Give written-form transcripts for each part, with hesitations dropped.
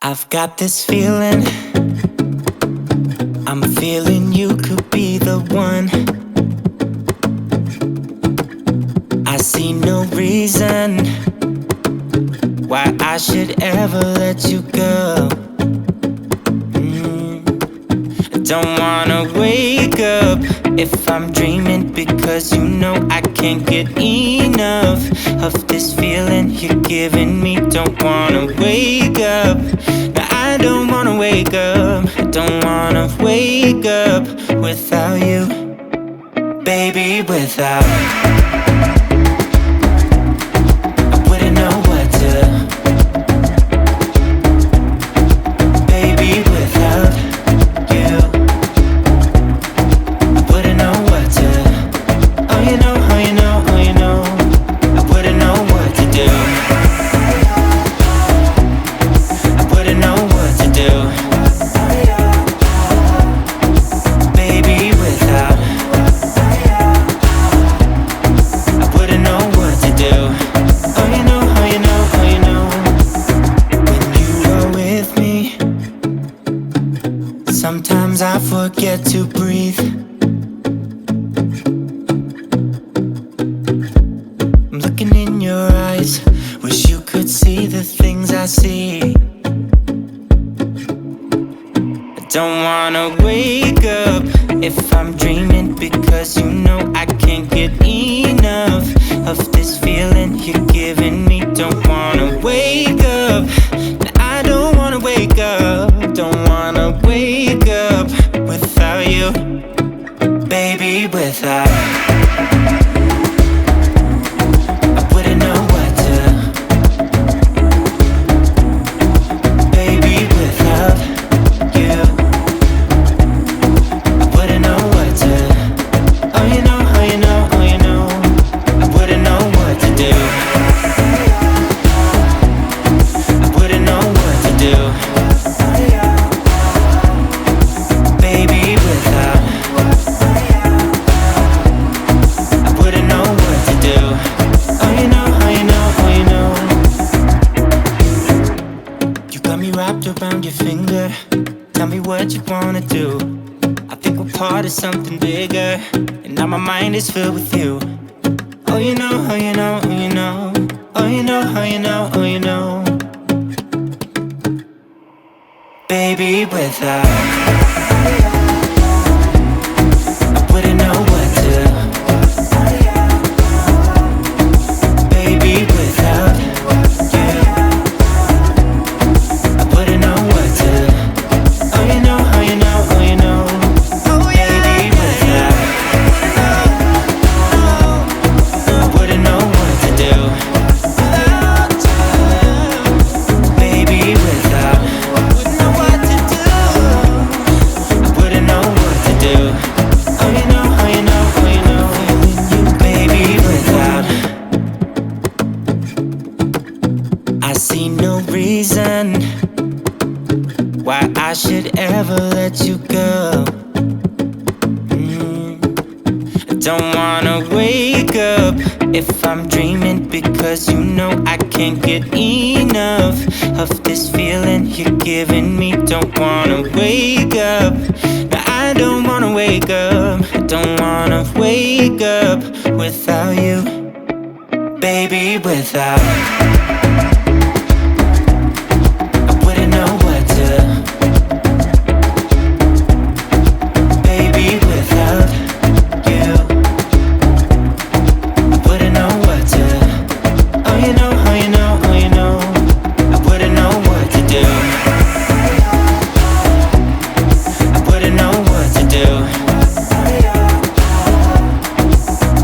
I've got this feeling, I'm feeling you could be the one. I see no reason why I should ever let you go. I don't wanna wake up if I'm dreaming, because you know I can't get enough of this feeling you're giving me. Don't wanna wake up, no, I don't wanna wake up. I don't wanna wake up without you, baby, without. I wouldn't know what to, baby, without you. I wouldn't know what to, oh you know, oh you know, oh you know. I wouldn't know what to do, I wouldn't know what to do, baby, without. I wouldn't know what to do, oh you know, oh you know, oh you know. When you are with me, sometimes I forget to breathe. I'm looking in your eyes, wish you could see the things I see. I don't wanna wake up if I'm dreaming, because you know I can't get enough of this feeling you're giving me. Don't wanna wake up, no, I don't wanna wake up. Don't wanna wake up without you, baby, without. I wouldn't know what to, baby, without you. I wouldn't know what to, oh you know, oh you know, oh you know. I wouldn't know what to do, I wouldn't know what to do, baby, without. I wouldn't know what to do, oh you know, oh you know, oh you know. You got me wrapped around your finger, tell me what you wanna do. I think we're part of something bigger, and now my mind is filled with you. Oh you know, oh you know, oh you know. Oh you know, oh you know, oh you know. Baby, without. I wouldn't know what to, baby, without you. I wouldn't know what to, oh you know, oh you know, oh you know. Baby, without. I wouldn't know what to do, baby, without. I wouldn't know what to do, I wouldn't know what to do, oh you know, oh you know, oh you know. Baby, without. I see no reason why I should ever let you go. I don't wanna wake up if I'm dreaming, because you know I can't get enough of this feeling you're giving me. Don't wanna wake up, no, I don't wanna wake up. I don't wanna wake up without you, baby, without. I wouldn't know what to, baby, without you. I wouldn't know what to, oh you know, oh you know, oh you know. I wouldn't know what to do, I wouldn't know what to do,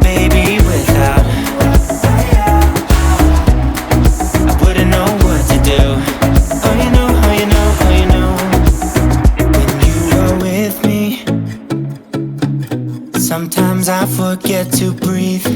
baby, without. I wouldn't know what to do, oh you know, oh you know, oh you know. When you are with me, sometimes I forget to breathe.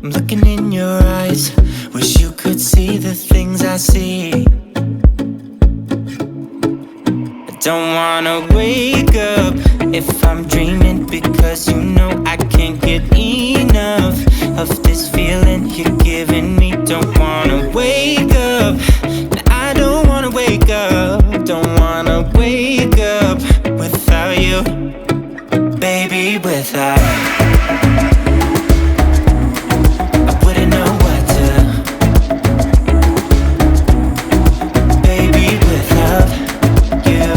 I'm looking in your eyes, wish you could see the things I see. I don't wanna wake up if I'm dreaming, because you know I can't get enough of this feeling you're giving me. don't wanna wake up. I don't wanna wake up. Don't wanna wake up without you, baby, without. I wouldn't know what to, baby, without you.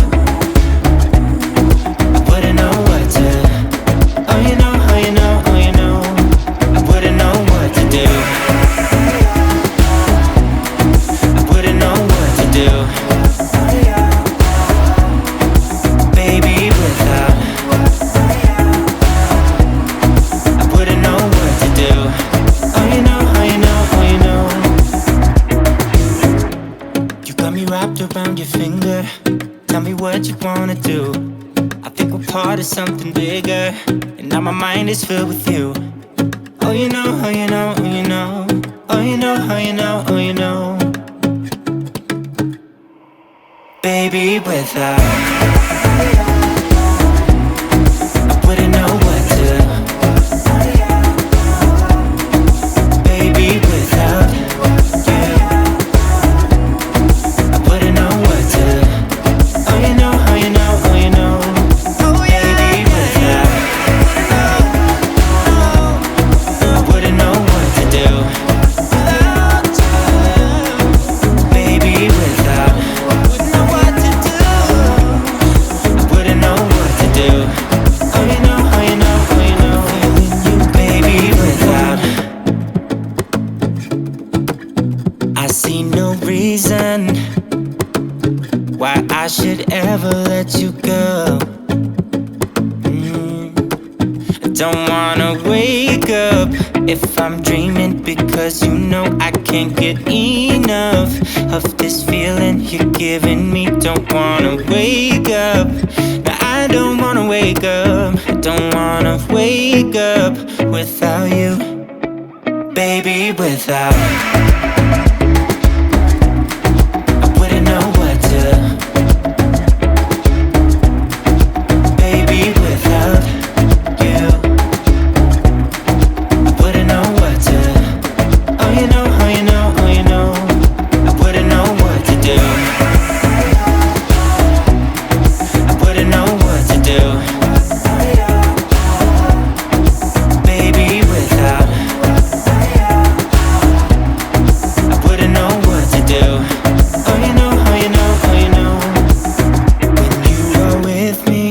I wouldn't know what to. Oh, you know, oh, you know, oh, you know. I wouldn't know what to do. I wouldn't know what to do, baby, without. I wouldn't know what to do. Oh, you know, oh, you know, oh, you know. You got me wrapped around your finger. Tell me what you wanna do. I think we're part of something bigger, and now my mind is filled with you. Oh, you know, oh, you know, oh, you know. Oh, you know, oh, you know, oh, you know. Baby, without. I wouldn't know what to. Baby, without you. I wouldn't know what to. Oh, you know, oh, you know, oh, you know. Baby, without. I wouldn't know what to do. Baby, without. Wouldn't know what to do. I wouldn't know what to do. Oh, you know, oh, you know, oh, you know. Baby, without. I see no reason why I should ever let you go. I don't wanna wake up if I'm dreaming, because you know I can't get enough of this feeling you're giving me. Don't wanna wake up. No, I don't wanna wake up. I don't wanna wake up without you, baby, without. I wouldn't know what to, baby, without you. I wouldn't know what to. Oh, you know, oh, you know, oh, you know. I wouldn't know what to do. I wouldn't know what to do, baby, without. I wouldn't know what to do. Oh, you know, oh, you know, oh, you know. When you are with me,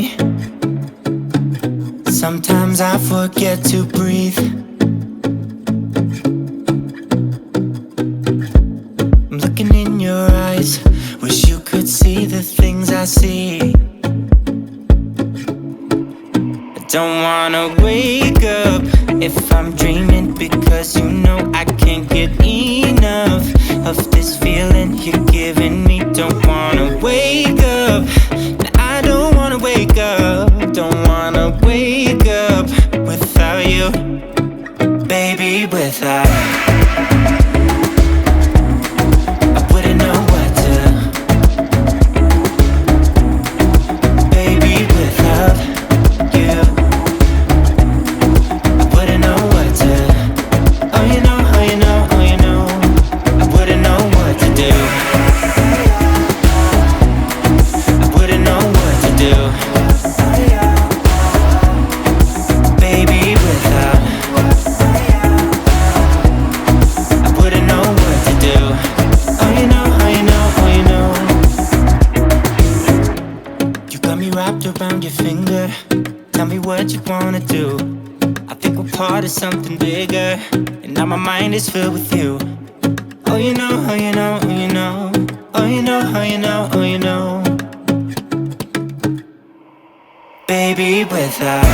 sometimes I forget to breathe. I'm looking in your eyes, wish you could see the things I see. I don't wanna wake up if I'm dreaming, because you know I can't get enough of this feeling you're giving me. Don't wanna wake up. I don't wanna wake up. Don't wanna wake up without you, baby, without. I wouldn't know what to, baby, without you. I wouldn't know what to. Oh, you know, oh, you know, oh, you know. I wouldn't know what to do. I wouldn't know what to do, baby, without. I wouldn't know what to do. Oh, you know, oh, you know, oh, you know. You got me wrapped around your finger. Tell me what you wanna do. I think we're part of something bigger, and now my mind is filled with you. Oh, you know, oh, you know, oh, you know. Oh, you know, oh, you know, oh, you know. Baby, without.